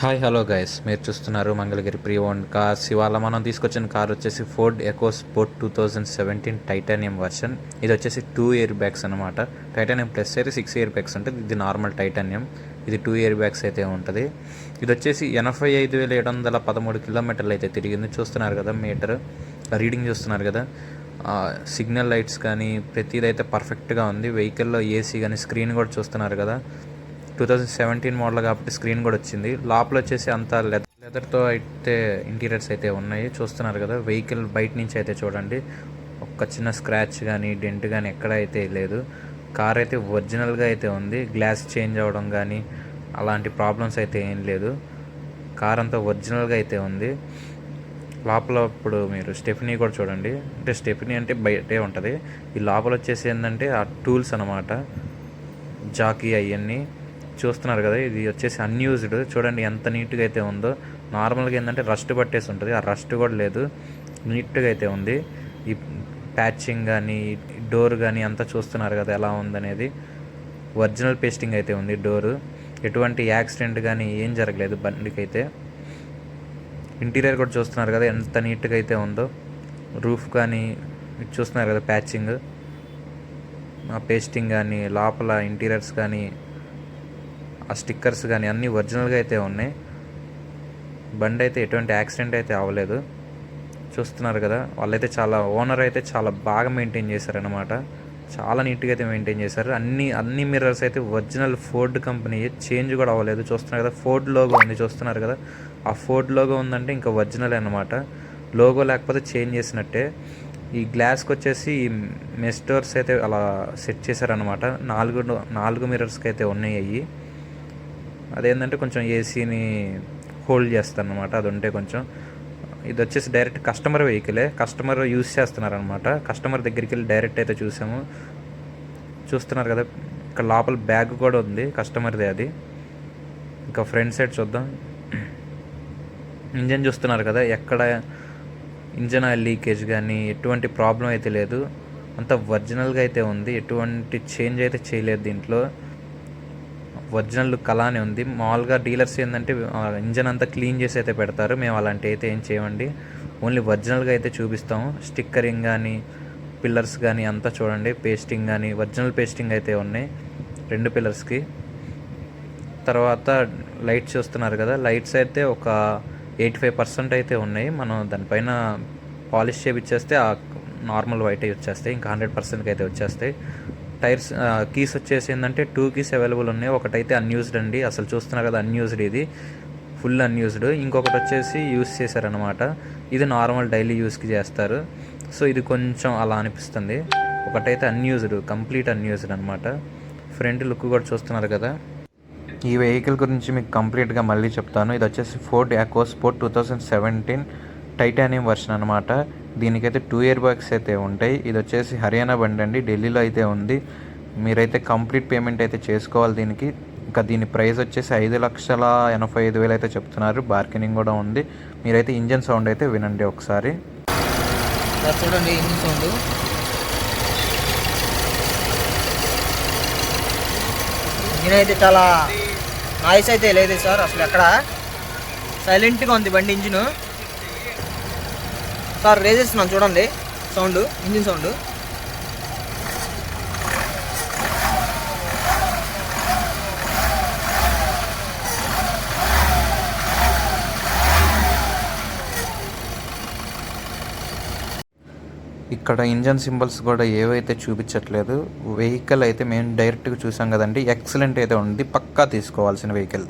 Hi hello guys, మీరు చూస్తున్నారు Mangalagiri pre own cars. ఇవాళ మనం తీసుకొచ్చిన కార్ వచ్చేసి Ford EcoSport 2017 titanium version. ఇది వచ్చేసి 2 ఇయర్ బ్యాగ్స్ అనమాట. టైటానియం ప్లస్ అయితే 6 ఇయర్ బ్యాగ్స్ ఉంటుంది. ఇది నార్మల్ టైటానియం, ఇది 2 ఇయర్ బ్యాగ్స్ అయితే ఉంటుంది. ఇది వచ్చేసి 85,713 కిలోమీటర్లు అయితే తిరిగింది. చూస్తున్నారు కదా మీటర్ రీడింగ్, చూస్తున్నారు కదా. సిగ్నల్ లైట్స్ కానీ ప్రతిదైతే పర్ఫెక్ట్గా ఉంది. వెహికల్లో ఏసీ కానీ స్క్రీన్ కూడా చూస్తున్నారు కదా. 2017 మోడల్ కాబట్టి స్క్రీన్ కూడా వచ్చింది. లోపల వచ్చేసి అంతా లెదర్తో అయితే ఇంటీరియర్స్ అయితే ఉన్నాయి. చూస్తున్నారు కదా. వెహికల్ బయట నుంచి అయితే చూడండి, ఒక్క చిన్న స్క్రాచ్ కానీ డెంట్ కానీ ఎక్కడ అయితే లేదు. కార్ అయితే ఒరిజినల్గా అయితే ఉంది. గ్లాస్ చేంజ్ అవ్వడం కానీ అలాంటి ప్రాబ్లమ్స్ అయితే ఏం లేదు. కార్ అంతా ఒరిజినల్గా అయితే ఉంది. లోపల ఇప్పుడు మీరు స్టెఫనీ కూడా చూడండి. అంటే స్టెఫనీ అంటే బయటే ఉంటుంది. ఈ లోపల వచ్చేసి ఏంటంటే ఆ టూల్స్ అనమాట, జాకీ అవన్నీ చూస్తున్నారు కదా. ఇది వచ్చేసి అన్యూజ్డ్. చూడండి ఎంత నీట్గా అయితే ఉందో. నార్మల్గా ఏంటంటే రస్ట్ పట్టేసి ఉంటుంది, ఆ రస్ట్ కూడా లేదు, నీట్గా అయితే ఉంది. ఈ ప్యాచింగ్ కానీ డోర్ కానీ అంతా చూస్తున్నారు కదా ఎలా ఉందనేది. ఒరిజినల్ పేస్టింగ్ అయితే ఉంది డోరు. ఎటువంటి యాక్సిడెంట్ కానీ ఏం జరగలేదు బండికి అయితే. ఇంటీరియర్ కూడా చూస్తున్నారు కదా ఎంత నీట్గా అయితే ఉందో. రూఫ్ కానీ చూస్తున్నారు కదా, ప్యాచింగ్, ఆ పేస్టింగ్ కానీ లోపల ఇంటీరియర్స్ కానీ ఆ స్టిక్కర్స్ కానీ అన్నీ ఒరిజినల్గా అయితే ఉన్నాయి. బండి అయితే ఎటువంటి యాక్సిడెంట్ అయితే అవ్వలేదు. చూస్తున్నారు కదా. వాళ్ళైతే ఓనర్ అయితే చాలా బాగా మెయింటైన్ చేశారనమాట. చాలా నీట్గా అయితే మెయింటైన్ చేశారు. అన్ని మిర్రర్స్ అయితే ఒరిజినల్ ఫోర్డ్ కంపెనీ, చేంజ్ కూడా అవ్వలేదు. చూస్తున్నారు కదా, ఫోర్డ్ లోగో ఉంది. చూస్తున్నారు కదా, ఆ ఫోర్డ్ లోగో ఉందంటే ఇంకా ఒరిజినల్ అనమాట. లోగో లేకపోతే చేంజ్ చేసినట్టే. ఈ గ్లాస్కి వచ్చేసి మెష్ డోర్స్ అయితే అలా సెట్ చేశారనమాట. నాలుగు మిర్రర్స్కి అయితే ఉన్నాయి అవి. అదేంటంటే కొంచెం ఏసీని హోల్డ్ చేస్తాను అనమాట. అది ఉంటే కొంచెం. ఇది వచ్చేసి డైరెక్ట్ కస్టమర్ వెహికలే, కస్టమర్ యూజ్ చేస్తున్నారనమాట. కస్టమర్ దగ్గరికి వెళ్ళి డైరెక్ట్ అయితే చూసాము. చూస్తున్నారు కదా, ఇక్కడ లోపల బ్యాగ్ కూడా ఉంది కస్టమర్దే అది. ఇంకా ఫ్రంట్ సైడ్ చూద్దాం. ఇంజన్ చూస్తున్నారు కదా, ఎక్కడ ఇంజన్ ఆయిల్ లీకేజ్ కానీ ఎటువంటి ప్రాబ్లం అయితే లేదు. అంత ఒరిజినల్గా అయితే ఉంది. ఎటువంటి చేంజ్ అయితే చేయలేదు దీంట్లో. ఒరిజినల్ లుక్ అలానే ఉంది. మామూలుగా డీలర్స్ ఏంటంటే ఇంజన్ అంతా క్లీన్ చేసి అయితే పెడతారు. మేము అలాంటి అయితే ఏం చేయమండి, ఓన్లీ ఒరిజినల్గా అయితే చూపిస్తాము. స్టిక్కరింగ్ కానీ పిల్లర్స్ కానీ అంతా చూడండి, పేస్టింగ్ కానీ ఒరిజినల్ పేస్టింగ్ అయితే ఉన్నాయి 2 పిల్లర్స్కి. తర్వాత లైట్స్ చూస్తున్నారు కదా, లైట్స్ అయితే ఒక 85% అయితే ఉన్నాయి. మనం దానిపైన పాలిష్ చేపిచ్చేస్తే ఆ నార్మల్ వైట్ అయి వచ్చేస్తాయి, ఇంకా 100%కి అయితే వచ్చేస్తాయి. టైర్స్ కీస్ వచ్చేసి ఏంటంటే 2 కీస్ అవైలబుల్ ఉన్నాయి. ఒకటైతే అన్యూజ్డ్ అండి, అసలు చూస్తున్నారు కదా అన్యూజ్డ్, ఇది ఫుల్ అన్యూజ్డ్. ఇంకొకటి వచ్చేసి యూస్ చేశారనమాట. ఇది నార్మల్ డైలీ యూస్కి చేస్తారు. సో ఇది కొంచెం అలా అనిపిస్తుంది. ఒకటైతే అన్యూజ్డ్, కంప్లీట్ అన్యూజ్డ్ అనమాట. ఫ్రంట్ లుక్ కూడా చూస్తున్నారు కదా. ఈ వెహికల్ గురించి మీకు కంప్లీట్గా మళ్ళీ చెప్తాను. ఇది వచ్చేసి Ford EcoSport 2017 titanium version అనమాట. దీనికైతే 2 ఇయర్ బ్యాగ్స్ అయితే ఉంటాయి. ఇది వచ్చేసి హర్యానా బండి అండి, ఢిల్లీలో అయితే ఉంది. మీరైతే కంప్లీట్ పేమెంట్ అయితే చేసుకోవాలి దీనికి. ఇంకా దీని ప్రైస్ వచ్చేసి 5,85,000 అయితే చెప్తున్నారు. బార్గెనింగ్ కూడా ఉంది. మీరైతే ఇంజన్ సౌండ్ అయితే వినండి ఒకసారి. చూడండి ఇంజన్ సౌండ్. ఇంజన్ అయితే చాలా నాయిస్ అయితే లేదు సార్, అసలు ఎక్కడ సైలెంట్గా ఉంది బండి ఇంజిన్. సార్ రేజ్ చేస్తున్నాను చూడండి సౌండ్, ఇంజిన్ సౌండ్. ఇక్కడ ఇంజన్ సింబల్స్ కూడా ఏవైతే చూపించట్లేదు. వెహికల్ అయితే మేము డైరెక్ట్గా చూసాం కదండి, ఎక్సలెంట్ అయితే ఉంది. పక్కా తీసుకోవాల్సిన వెహికల్.